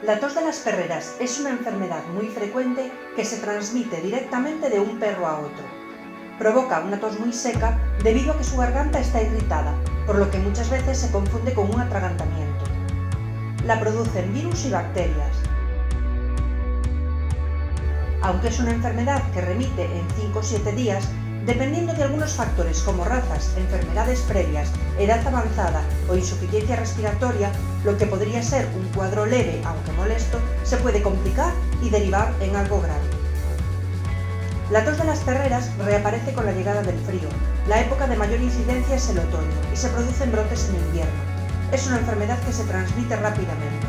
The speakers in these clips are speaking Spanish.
La tos de las perreras es una enfermedad muy frecuente que se transmite directamente de un perro a otro. Provoca una tos muy seca debido a que su garganta está irritada, por lo que muchas veces se confunde con un atragantamiento. La producen virus y bacterias. Aunque es una enfermedad que remite en 5 o 7 días, dependiendo de algunos factores como razas, enfermedades previas, edad avanzada o insuficiencia respiratoria, lo que podría ser un cuadro leve, aunque molesto, se puede complicar y derivar en algo grave. La tos de las perreras reaparece con la llegada del frío. La época de mayor incidencia es el otoño y se producen brotes en invierno. Es una enfermedad que se transmite rápidamente.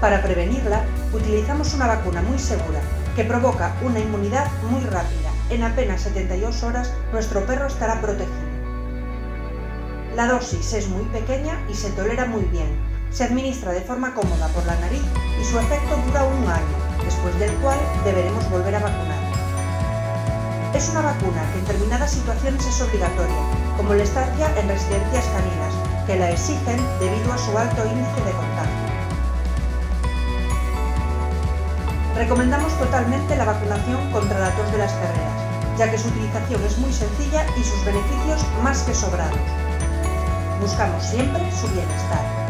Para prevenirla, utilizamos una vacuna muy segura, que provoca una inmunidad muy rápida. En apenas 72 horas, nuestro perro estará protegido. La dosis es muy pequeña y se tolera muy bien. Se administra de forma cómoda por la nariz y su efecto dura un año, después del cual deberemos volver a vacunar. Es una vacuna que en determinadas situaciones es obligatoria, como la estancia en residencias caninas, que la exigen debido a su alto índice de contagio. Recomendamos totalmente la vacunación contra la tos de las perreras, ya que su utilización es muy sencilla y sus beneficios más que sobrados. Buscamos siempre su bienestar.